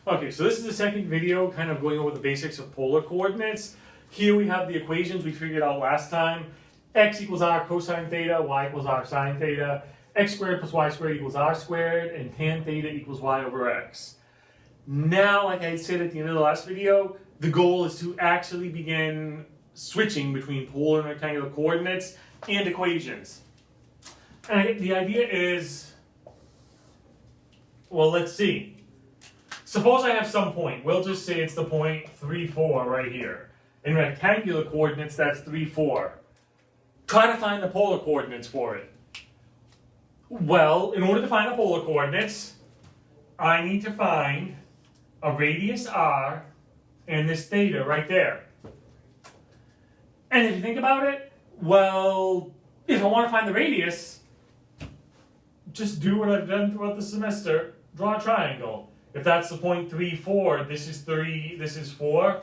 Okay, so this is the second video kind of going over the basics of polar coordinates. Here we have the equations we figured out last time. X equals r cosine theta, y equals r sine theta, x squared plus y squared equals r squared, and tan theta equals y over x. Now, like I said at the end of the last video, the goal is to actually begin switching between polar and rectangular coordinates and equations. And the idea is, well, let's see. Suppose I have some point. We'll just say it's the point 3, 4 right here. In rectangular coordinates, that's 3, 4. Try to find the polar coordinates for it. Well, in order to find the polar coordinates, I need to find a radius r and this theta right there. And if you think about it, well, if I want to find the radius, just do what I've done throughout the semester. Draw a triangle. If that's the point 3, 4, this is 3, this is 4.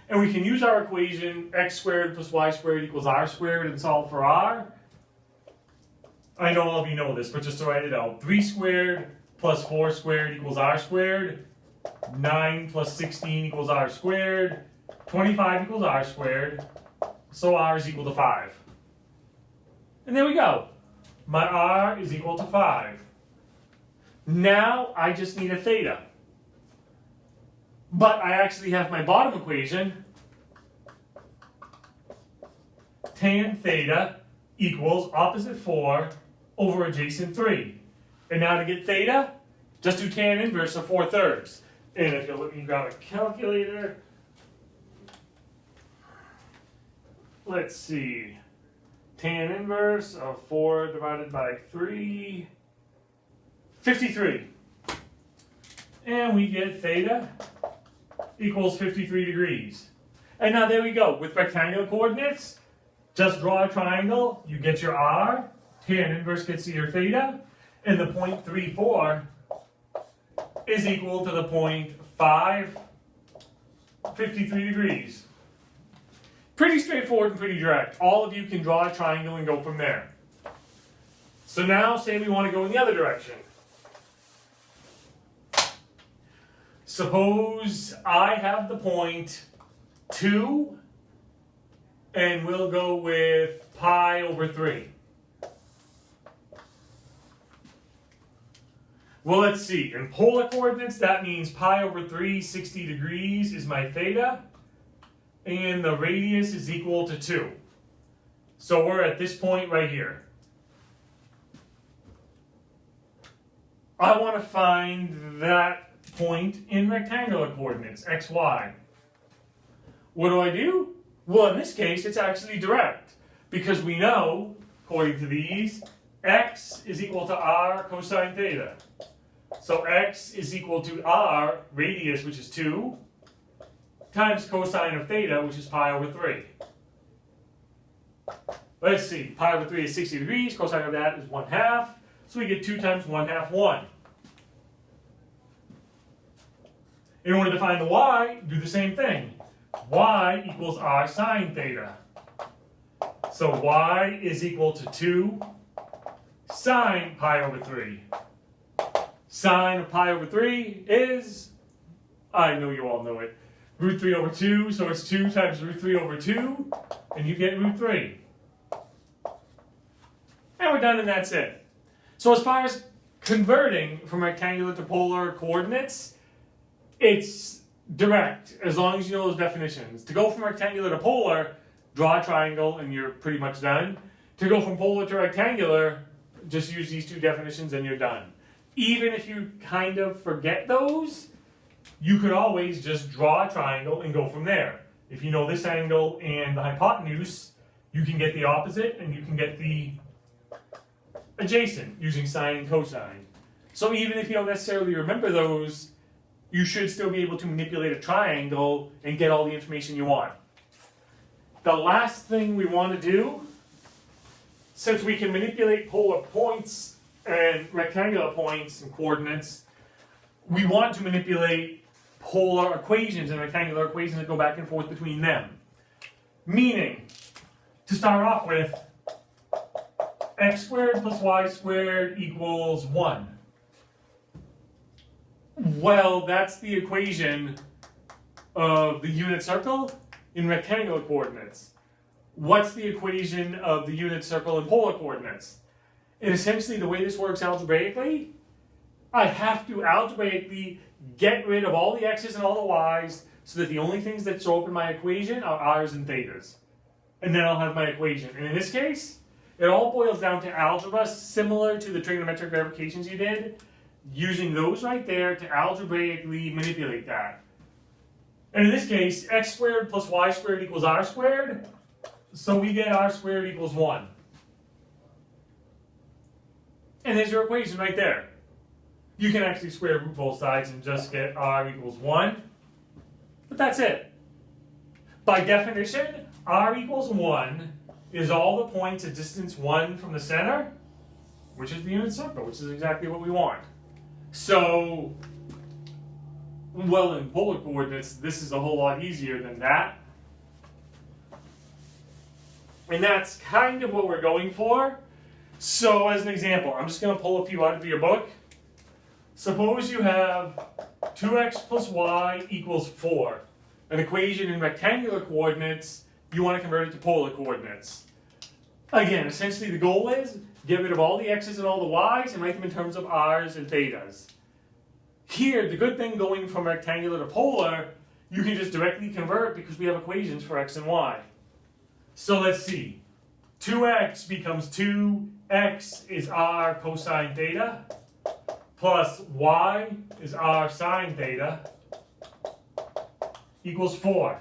And we can use our equation x squared plus y squared equals r squared and solve for r. I know all of you know this, but just to write it out. 3 squared plus 4 squared equals r squared. 9 plus 16 equals r squared. 25 equals r squared. So r is equal to 5. And there we go. My r is equal to 5. Now I just need a theta. But I actually have my bottom equation. Tan theta equals opposite 4 over adjacent 3. And now to get theta, just do tan inverse of 4/3. And if you'll let me grab a calculator. Let's see. Tan inverse of 4 divided by 3. 53. And we get theta equals 53 degrees. And now there we go. With rectangular coordinates, just draw a triangle. You get your r. Tan inverse gets you your theta. And the point 3, 4 is equal to the point 5, 53 degrees. Pretty straightforward and pretty direct. All of you can draw a triangle and go from there. So now, say we want to go in the other direction. Suppose I have the point 2, and we'll go with pi over 3. Well, let's see. In polar coordinates, that means pi over 3, 60 degrees is my theta, and the radius is equal to 2. So we're at this point right here. I want to find that point in rectangular coordinates, x, y. What do? Well, in this case, it's actually direct, because we know, according to these, x is equal to r cosine theta. So x is equal to r, radius, which is 2, times cosine of theta, which is pi over 3. Let's see, pi over 3 is 60 degrees, cosine of that is 1/2, so we get 2 times 1/2, 1. In order to find the y, do the same thing. Y equals r sine theta. So y is equal to 2 sine pi over 3. Sine of pi over 3 is, I know you all know it, root 3 over 2, so it's 2 times root 3 over 2, and you get root 3. And we're done, and that's it. So as far as converting from rectangular to polar coordinates, it's direct, as long as you know those definitions. To go from rectangular to polar, draw a triangle and you're pretty much done. To go from polar to rectangular, just use these two definitions and you're done. Even if you kind of forget those, you could always just draw a triangle and go from there. If you know this angle and the hypotenuse, you can get the opposite and you can get the adjacent using sine and cosine. So even if you don't necessarily remember those, you should still be able to manipulate a triangle and get all the information you want. The last thing we want to do, since we can manipulate polar points and rectangular points and coordinates, we want to manipulate polar equations and rectangular equations that go back and forth between them. Meaning, to start off with, x squared plus y squared equals 1. Well, that's the equation of the unit circle in rectangular coordinates. What's the equation of the unit circle in polar coordinates? And essentially the way this works algebraically, I have to algebraically get rid of all the x's and all the y's so that the only things that show up in my equation are r's and thetas. And then I'll have my equation. And in this case, it all boils down to algebra similar to the trigonometric verifications you did, using those right there to algebraically manipulate that. And in this case, x squared plus y squared equals r squared, so we get r squared equals 1. And there's your equation right there. You can actually square root both sides and just get r equals 1. But that's it. By definition, r equals 1 is all the points at distance 1 from the center, which is the unit circle, which is exactly what we want. So, well, in polar coordinates, this is a whole lot easier than that. And that's kind of what we're going for. So, as an example, I'm just going to pull a few out of your book. Suppose you have 2x plus y equals 4. An equation in rectangular coordinates, you want to convert it to polar coordinates. Again, essentially the goal is get rid of all the x's and all the y's and write them in terms of r's and thetas. Here, the good thing going from rectangular to polar, you can just directly convert because we have equations for x and y. So let's see. 2x becomes 2x is r cosine theta, plus y is r sine theta, equals 4.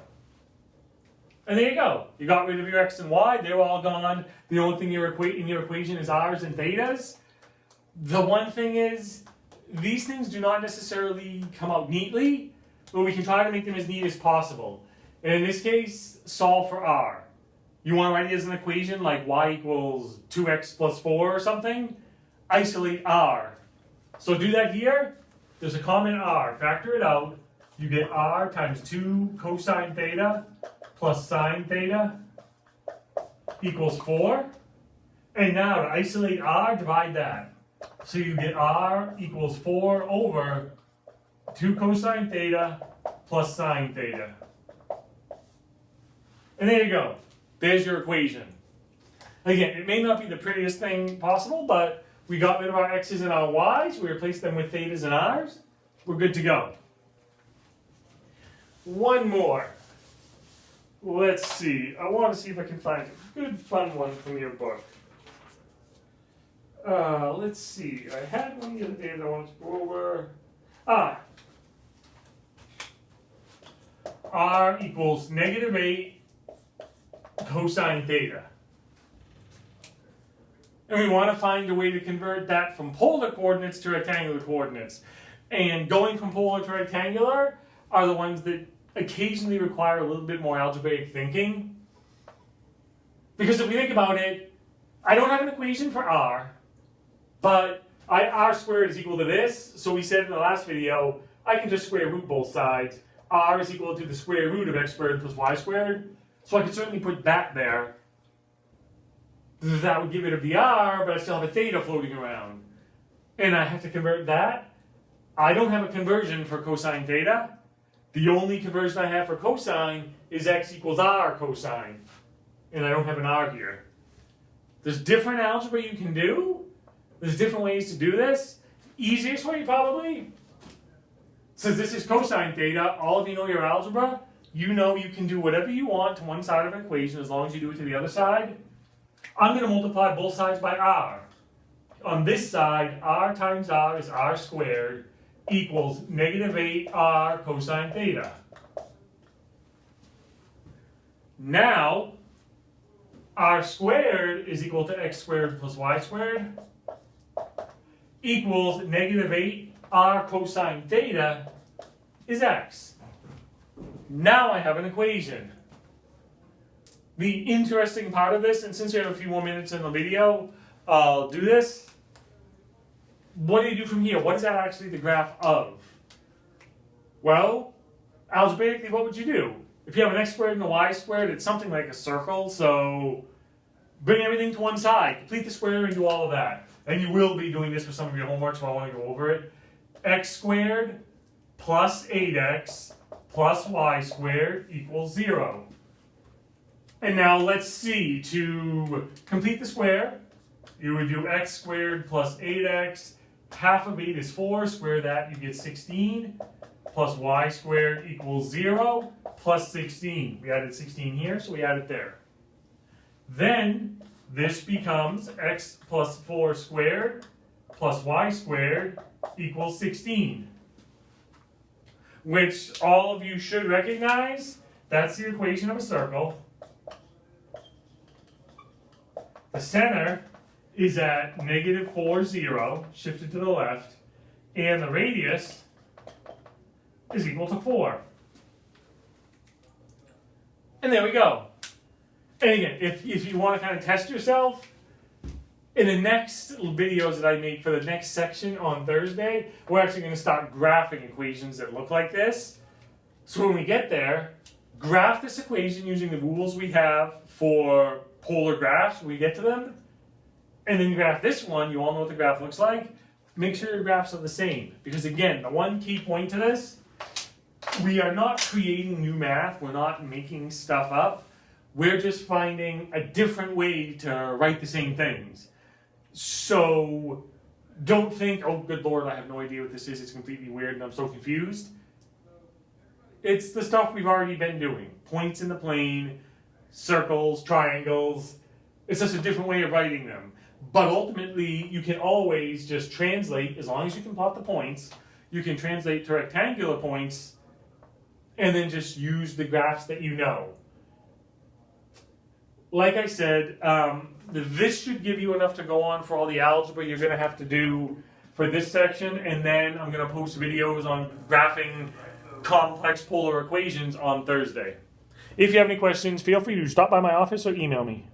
And there you go. You got rid of your x and y. They're all gone. The only thing in your equation is r's and thetas. The one thing is, these things do not necessarily come out neatly, but we can try to make them as neat as possible. And in this case, solve for r. You want to write it as an equation like y equals 2x plus 4 or something? Isolate r. So do that here. There's a common r. Factor it out. You get r times 2 cosine theta plus sine theta equals 4. And now to isolate r, divide that. So you get r equals 4 over 2 cosine theta plus sine theta. And there you go. There's your equation. Again, it may not be the prettiest thing possible, but we got rid of our x's and our y's. We replaced them with thetas and r's. We're good to go. One more. Let's see. I want to see if I can find a good fun one from your book. Let's see. I had one the other day that I wanted to go over. R equals negative 8 cosine theta. And we want to find a way to convert that from polar coordinates to rectangular coordinates. And going from polar to rectangular are the ones that occasionally require a little bit more algebraic thinking. Because if we think about it, I don't have an equation for r, but r squared is equal to this. So we said in the last video, I can just square root both sides. R is equal to the square root of x squared plus y squared. So I could certainly put that there. That would get rid of the r, but I still have a theta floating around. And I have to convert that. I don't have a conversion for cosine theta. The only conversion I have for cosine is x equals r cosine. And I don't have an r here. There's different algebra you can do. There's different ways to do this. Easiest way probably, since this is cosine theta, all of you know your algebra, you know you can do whatever you want to one side of an equation as long as you do it to the other side. I'm going to multiply both sides by r. On this side, r times r is r squared equals negative 8r cosine theta. Now, r squared is equal to x squared plus y squared equals negative 8r cosine theta is x. Now I have an equation. The interesting part of this, and since we have a few more minutes in the video, I'll do this. What do you do from here? What is that actually the graph of? Well, algebraically, what would you do? If you have an x squared and a y squared, it's something like a circle, so bring everything to one side, complete the square and do all of that. And you will be doing this for some of your homework, so I want to go over it. X squared plus 8x plus y squared equals 0. And now let's see, to complete the square, you would do x squared plus 8x, half of 8 is 4, square that, you get 16, plus y squared equals 0, plus 16. We added 16 here, so we add it there. Then, this becomes x plus 4 squared plus y squared equals 16. Which all of you should recognize, that's the equation of a circle. The center is at -4, 0, shifted to the left, and the radius is equal to 4. And there we go. And again, if you want to kind of test yourself, in the next videos that I make for the next section on Thursday, we're actually going to start graphing equations that look like this. So when we get there, graph this equation using the rules we have for polar graphs when we get to them, and then graph this one. You all know what the graph looks like. Make sure your graphs are the same, because again, the one key point to this, we are not creating new math, we're not making stuff up, we're just finding a different way to write the same things. So don't think, oh good lord, I have no idea what this is, it's completely weird and I'm so confused. It's the stuff we've already been doing. Points in the plane, circles, triangles. It's just a different way of writing them. But ultimately, you can always just translate, as long as you can plot the points, you can translate to rectangular points and then just use the graphs that you know. Like I said, this should give you enough to go on for all the algebra you're going to have to do for this section, and then I'm going to post videos on graphing complex polar equations on Thursday. If you have any questions, feel free to stop by my office or email me.